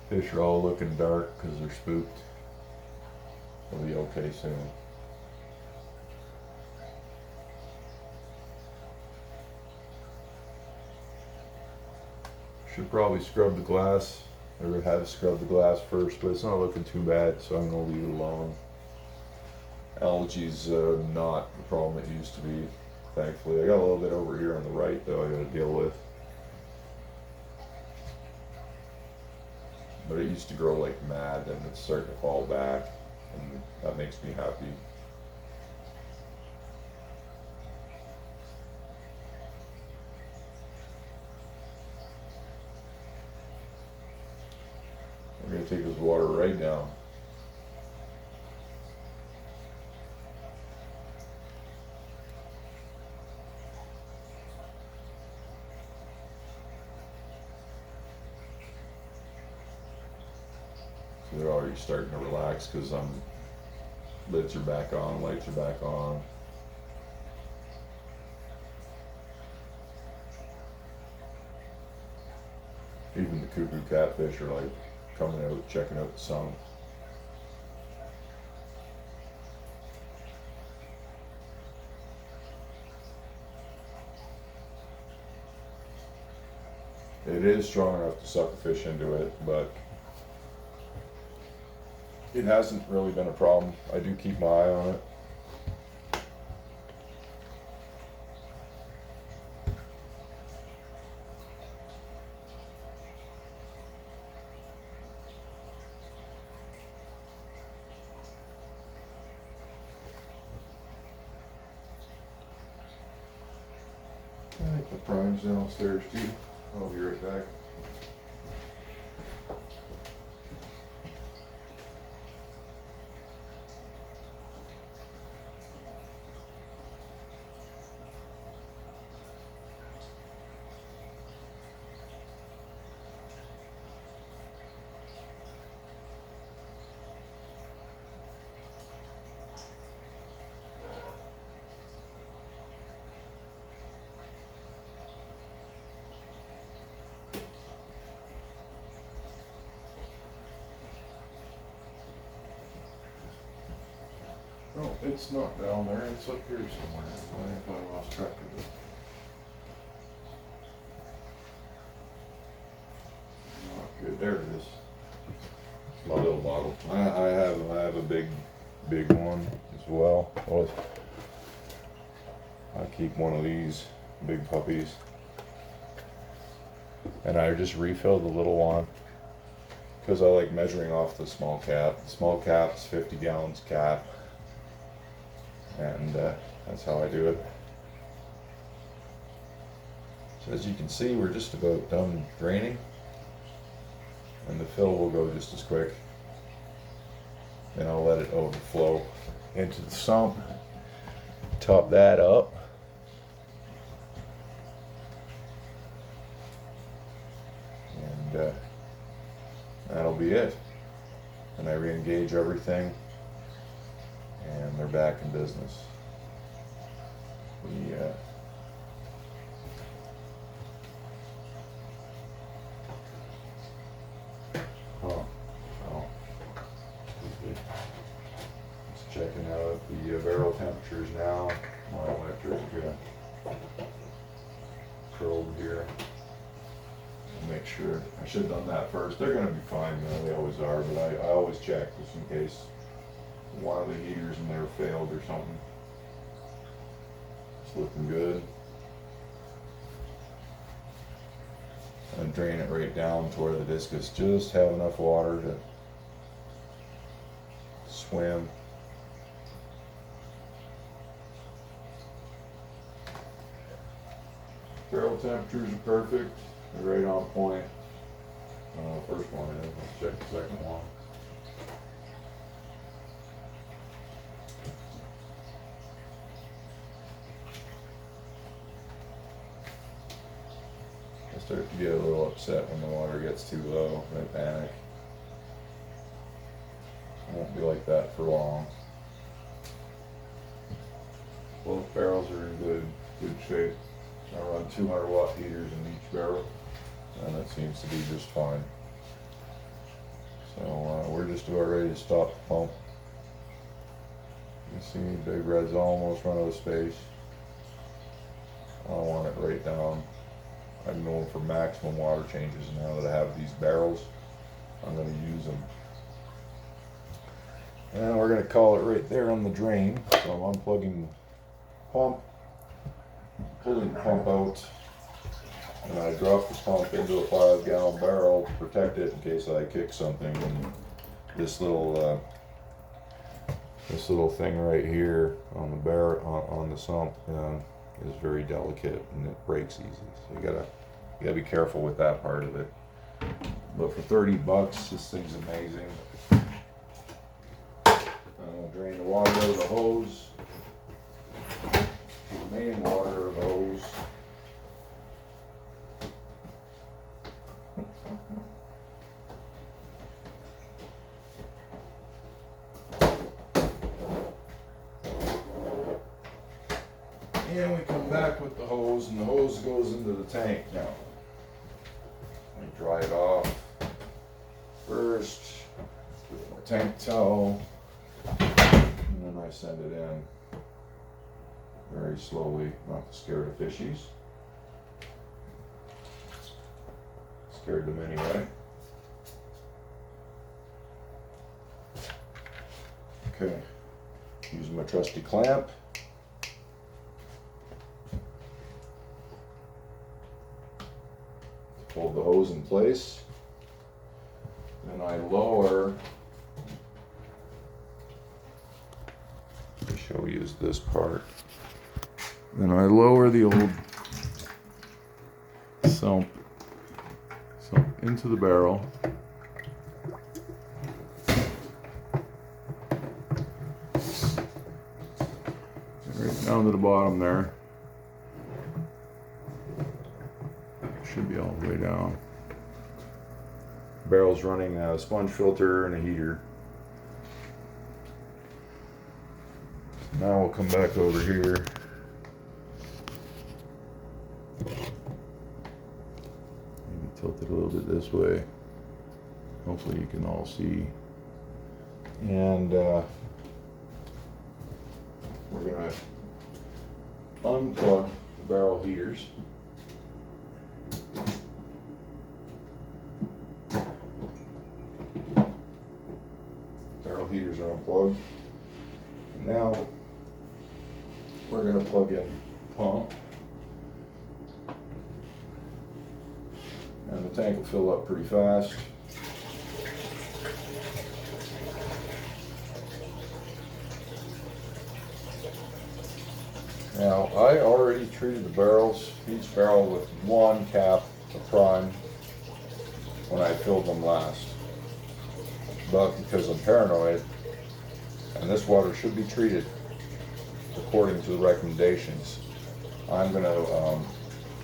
Fish are all looking dark because they're spooked. They'll be okay soon. Should probably scrub the glass, or have scrubbed the glass first, but it's not looking too bad, so I'm going to leave it alone. Algae's not the problem it used to be, thankfully. I got a little bit over here on the right, though, I got to deal with. But it used to grow like mad, and it's starting to fall back, and that makes me happy. We're going to take this water right down. So they're already starting to relax because lids are back on, lights are back on. Even the cuckoo catfish are like coming out, checking out the sun. It is strong enough to suck a fish into it, but it hasn't really been a problem. I do keep my eye on it. Alright, the prime's downstairs too. I'll be right back. Oh, it's not down there, it's up here somewhere. I thought I lost track of it. Not good, there it is. My little bottle. I have a big one as well. I keep one of these big puppies. And I just refill the little one because I like measuring off the small cap. The small cap's 50 gallons cap. And that's how I do it. So as you can see, we're just about done draining, and the fill will go just as quick. Then I'll let it overflow into the sump, top that up, and that'll be it. And I re-engage everything. and they're back in business. The just checking out the barrel temperatures now. My electric probe here. Make sure. I should have done that first. They're going to be fine, they always are, but I always check just in case one of the heaters in there failed or something. It's looking good. And drain it right down to where the discus just have enough water to swim. Barrel temperatures are perfect. They're right on point. First one is. Let's check the second one. I start to get a little upset when the water gets too low. I panic. I won't be like that for long. Both barrels are in good shape. I run 200-watt heaters in each barrel, and it seems to be just fine. So we're just about ready to stop the pump. You can see Big Red's almost run out of space. I want it right down. I'm going for maximum water changes now that I have these barrels. I'm going to use them. And we're going to call it right there on the drain. So I'm unplugging the pump, pulling the pump out, and I drop the pump into a 5-gallon barrel to protect it in case I kick something. And this little thing right here on the barrel on the sump is very delicate and it breaks easy. So you gotta be careful with that part of it. But for $30, this thing's amazing. I'm gonna drain the water out of the hose. The main water of the hose. And we come back with the hose, and the hose goes into the tank now. I dry it off first with my tank towel, and then I send it in very slowly, not to scare the fishies. Scared them anyway. Okay, using my trusty clamp. Hold the hose in place. Then I lower. I shall use this part. Then I lower the old sump into the barrel. Right down to the bottom there. Should be all the way down. Barrel's running a sponge filter and a heater. Now we'll come back over here. Maybe tilt it a little bit this way. Hopefully you can all see. And we're gonna unplug the barrel heaters. Barrel heaters are unplugged. Now we're going to plug in pump, and the tank will fill up pretty fast. Now I already treated the barrels, each barrel with 1 cap of prime when I filled them last. But because I'm paranoid, and this water should be treated according to the recommendations, I'm going to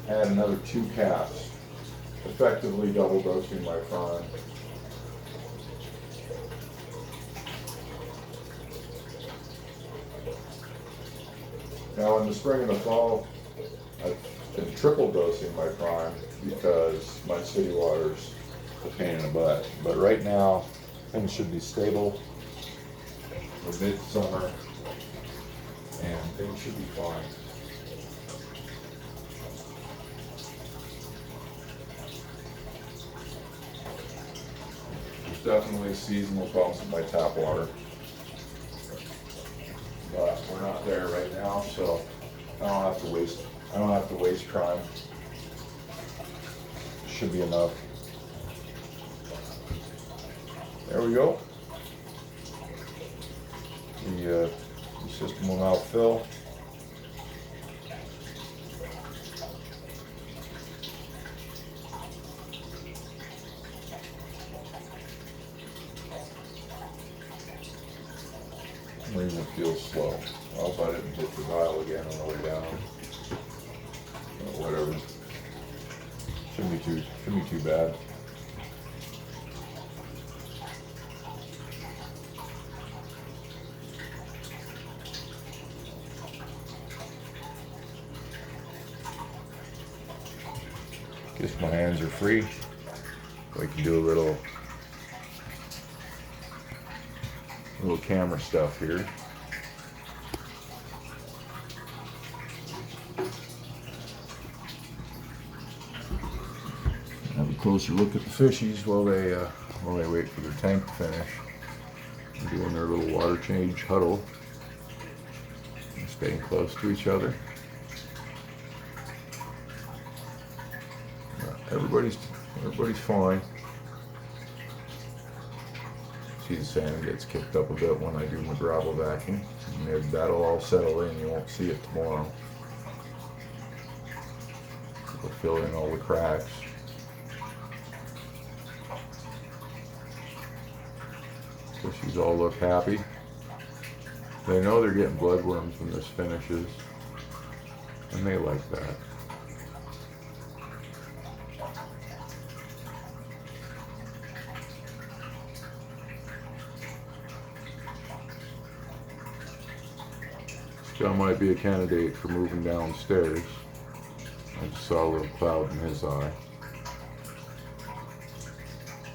add another 2 caps, effectively double dosing my prime. Now in the spring and the fall, I've been triple dosing my prime because my city water's a pain in the butt. But right now, things should be stable. We're midsummer, and things should be fine. There's definitely seasonal problems with my tap water, but we're not there right now, so I don't have to waste prime. Should be enough. There we go. The system will now fill. For some reason it feels slow. I hope I didn't hit the dial again on the way down. Whatever. Shouldn't be too bad. Guess my hands are free. We can do a little camera stuff here. Have a closer look at the fishies while they wait for their tank to finish. They're doing their little water change huddle. They're staying close to each other. Everybody's fine. See, the sand gets kicked up a bit when I do my gravel vacuum. And that'll all settle in. You won't see it tomorrow. It'll fill in all the cracks. Fishies all look happy. They know they're getting bloodworms when this finishes, and they like that. John might be a candidate for moving downstairs. I just saw a little cloud in his eye.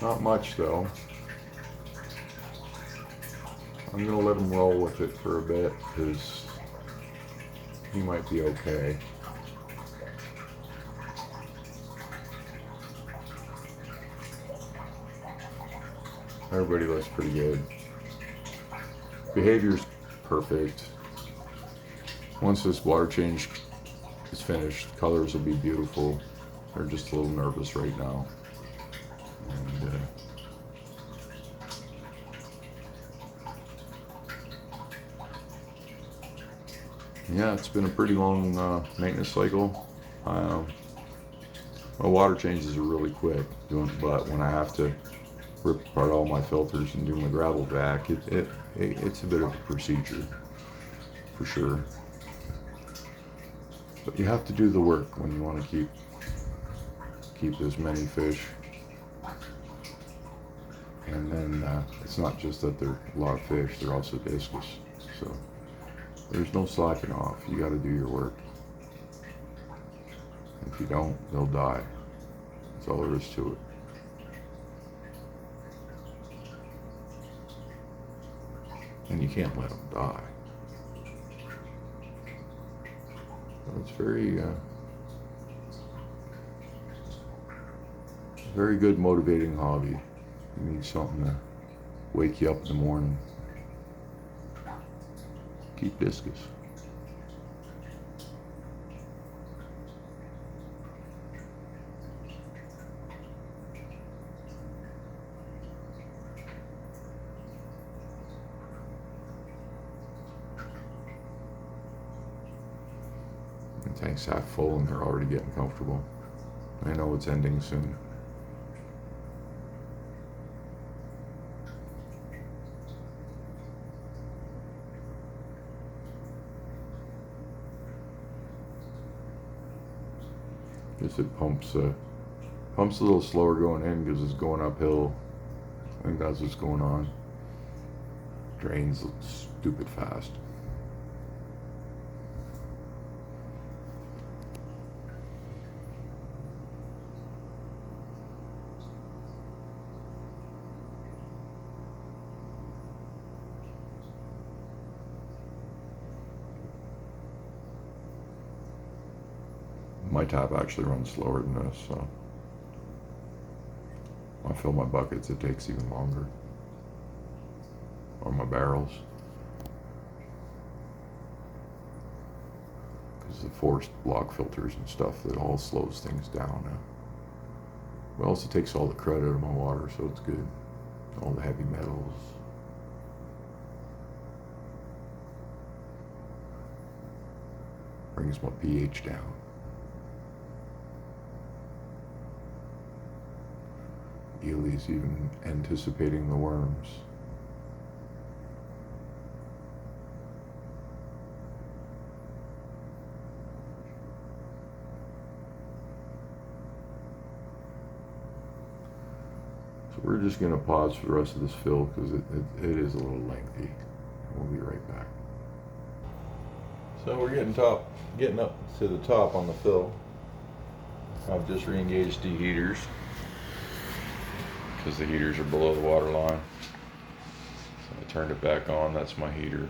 Not much though. I'm gonna let him roll with it for a bit because he might be okay. Everybody looks pretty good. Behavior's perfect. Once this water change is finished, colors will be beautiful. They're just a little nervous right now. And, yeah, it's been a pretty long maintenance cycle. My water changes are really quick, but when I have to rip apart all my filters and do my gravel vac, it's a bit of a procedure, for sure. But you have to do the work when you want to keep as many fish. And then it's not just that they're a lot of fish, they're also discus. So there's no slacking off. You got to do your work. If you don't, they'll die. That's all there is to it. And you can't let them die. So it's very good motivating hobby. You need something to wake you up in the morning. Keep discus. The tank's half full and they're already getting comfortable. I know it's ending soon. Guess it pumps a little slower going in because it's going uphill. I think that's what's going on. Drains stupid fast. My tap actually runs slower than this, so when I fill my buckets, it takes even longer. Or my barrels. Because the forced block filters and stuff, that all slows things down. It also takes all the crud out of my water, so it's good. All the heavy metals. Brings my pH down. Ely's even anticipating the worms. So we're just going to pause for the rest of this fill because it is a little lengthy. We'll be right back. So we're getting up to the top on the fill. I've just re-engaged the heaters because the heaters are below the water line. So I turned it back on. That's my heater,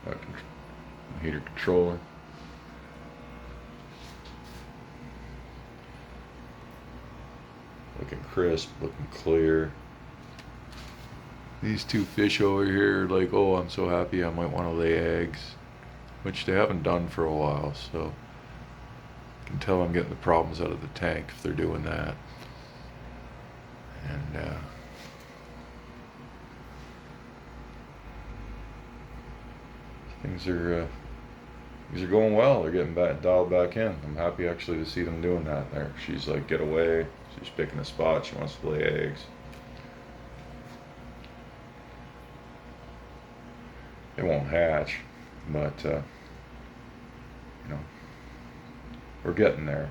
my heater controller. Looking crisp, looking clear. These two fish over here are like, oh, I'm so happy, I might want to lay eggs, which they haven't done for a while, so I can tell I'm getting the problems out of the tank if they're doing that. And things are going well. They're getting dialed back in. I'm happy actually to see them doing that there. She's like, get away. She's picking a spot. She wants to lay eggs. They won't hatch, but you know, we're getting there.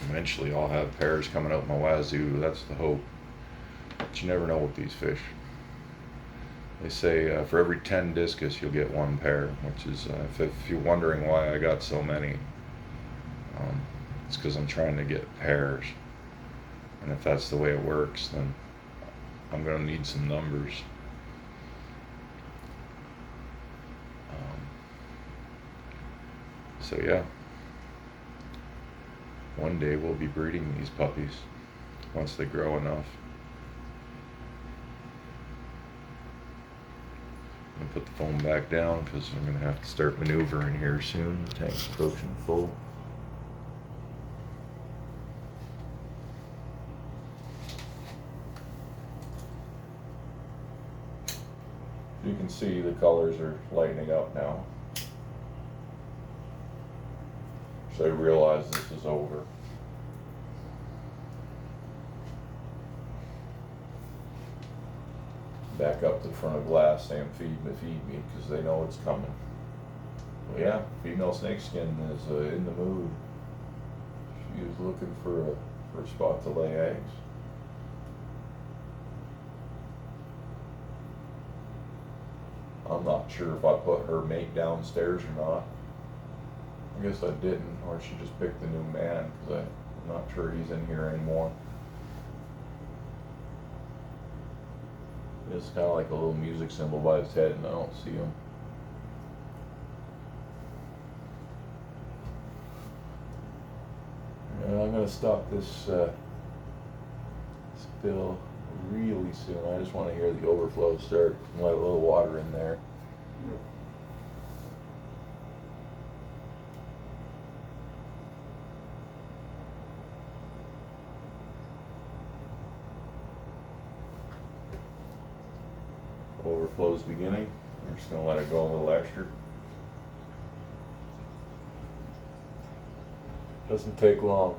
Eventually I'll have pairs coming out my wazoo. That's the hope. But you never know with these fish. They say for every 10 discus you'll get one pair, which is if you're wondering why I got so many, it's because I'm trying to get pairs. And if that's the way it works, then I'm going to need some numbers. So yeah, one day we'll be breeding these puppies once they grow enough. I'm gonna put the foam back down because I'm gonna have to start maneuvering here soon. The tank's approaching full. You can see the colors are lightening up now. So I realize this is over. Back up to the front of glass saying feed me because they know it's coming. Well, yeah, female snakeskin is in the mood. She is looking for a spot to lay eggs. I'm not sure if I put her mate downstairs or not. I guess I didn't, or she just picked a new man because I'm not sure he's in here anymore. It's kind of like a little music symbol by his head and I don't see him. And I'm going to stop this spill really soon. I just want to hear the overflow start and let a little water in there. Overflow's beginning. I'm just going to let it go a little extra. Doesn't take long.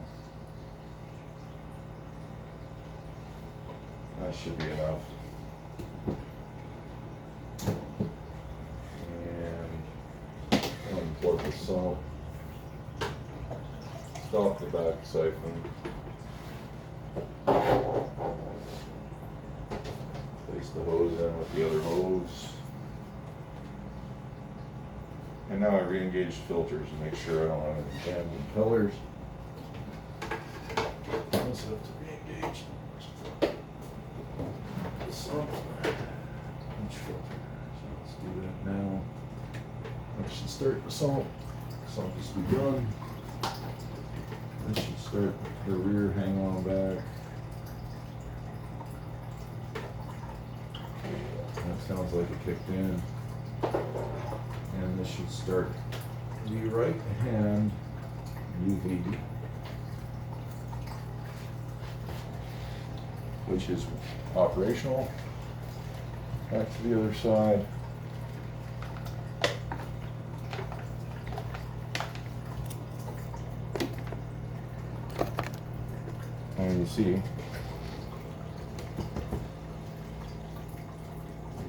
That should be enough. And unplug the salt. Stop the back siphon. Place the hose in with the other hose. And now I re-engage filters and make sure I don't have any damaging colors. I also have to re-engage the salt. Each filter. So let's do that now. I should start the salt. something to be done. This should start the rear hang on back. That sounds like it kicked in. And this should start the right hand UV, which is operational. Back to the other side. And you see, it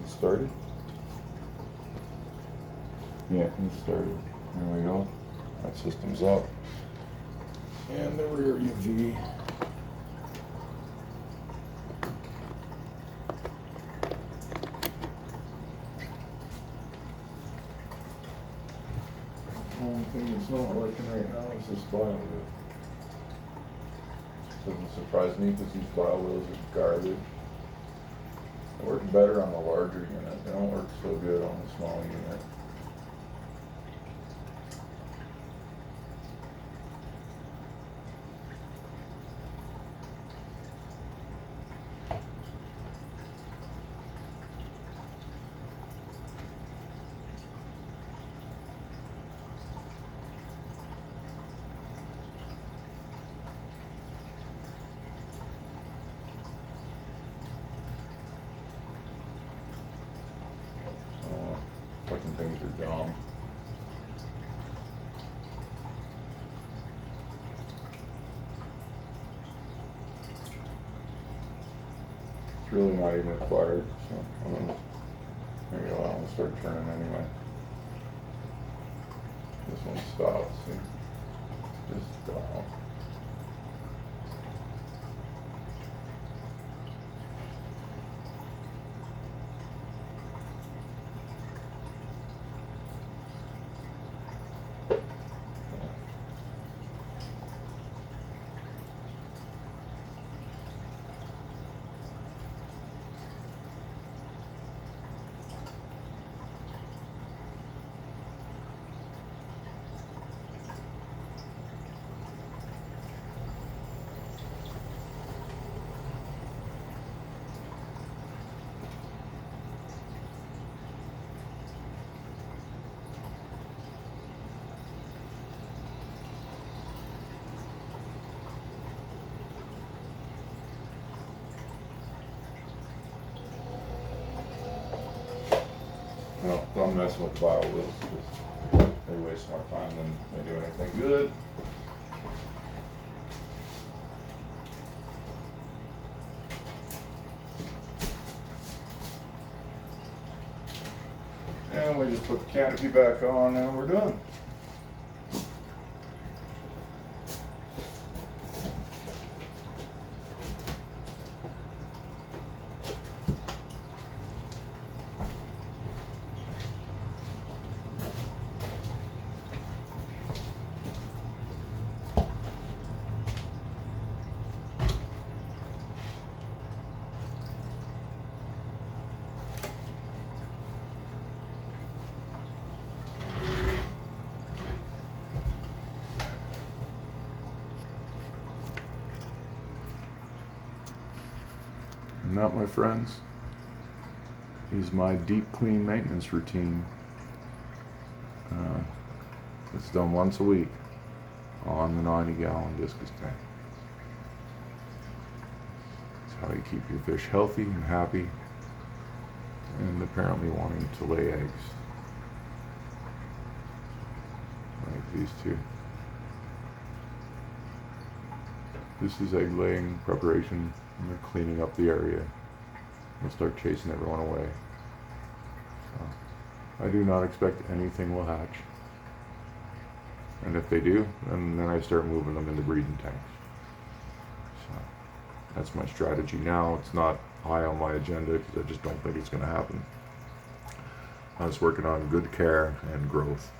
started. Yeah, it started. There we go. That system's up. And the rear UV. The only thing that's not working right now is this dial wheel. Doesn't surprise me because these dial wheels are garbage. They work better on the larger unit. They don't work so good on the small unit. Fucking things are dumb. It's really not even required, so there you go, I'll start turning anyway. This one stops, see? Just stop. No, don't mess with dial wheels because they waste more time than they do anything good. And we just put the canopy back on and we're done. And that, my friends, is my deep clean maintenance routine. It's done once a week on the 90-gallon discus tank. It's how you keep your fish healthy and happy and apparently wanting to lay eggs. Like these two. This is egg laying preparation. And they're cleaning up the area. We'll start chasing everyone away. So, I do not expect anything will hatch. And if they do, then I start moving them into breeding tanks. So that's my strategy now. It's not high on my agenda because I just don't think it's going to happen. I was working on good care and growth.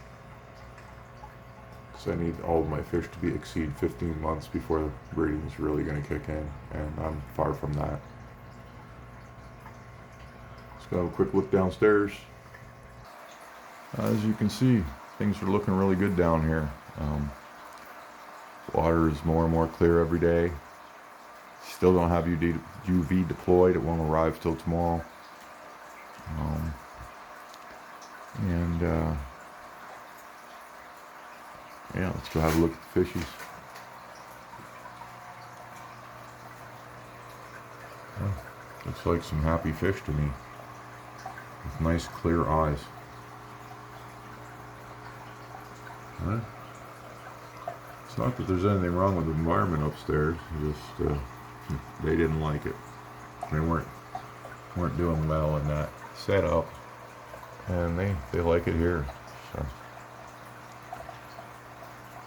So I need all of my fish to exceed 15 months before the breeding is really going to kick in, and I'm far from that. Let's go have a quick look downstairs. As you can see, things are looking really good down here. Water is more and more clear every day. Still don't have UV deployed. It won't arrive till tomorrow. And yeah, let's go have a look at the fishies. Looks like some happy fish to me, with nice clear eyes. Huh? It's not that there's anything wrong with the environment upstairs, just they didn't like it. They weren't doing well in that setup, and they like it here. So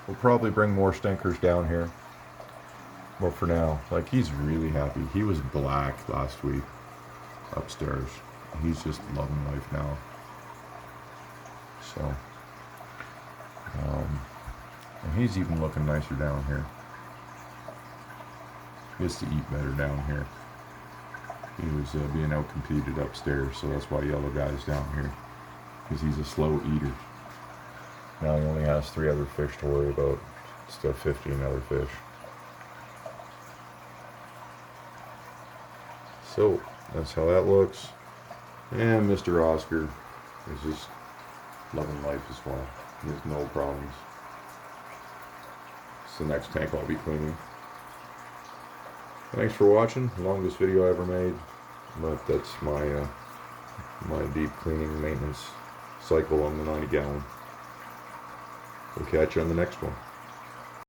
we'll probably bring more stinkers down here. But for now, like, he's really happy. He was black last week upstairs. He's just loving life now. So, and he's even looking nicer down here. He gets to eat better down here. He was being out competed upstairs, so that's why Yellow Guy's down here, because he's a slow eater. Now he only has 3 other fish to worry about instead of 15 other fish. So that's how that looks. And Mr. Oscar is just loving life as well. He has no problems. It's the next tank I'll be cleaning. Thanks for watching. Longest video I ever made, but that's my my deep cleaning maintenance cycle on the 90 gallon. We'll catch you on the next one.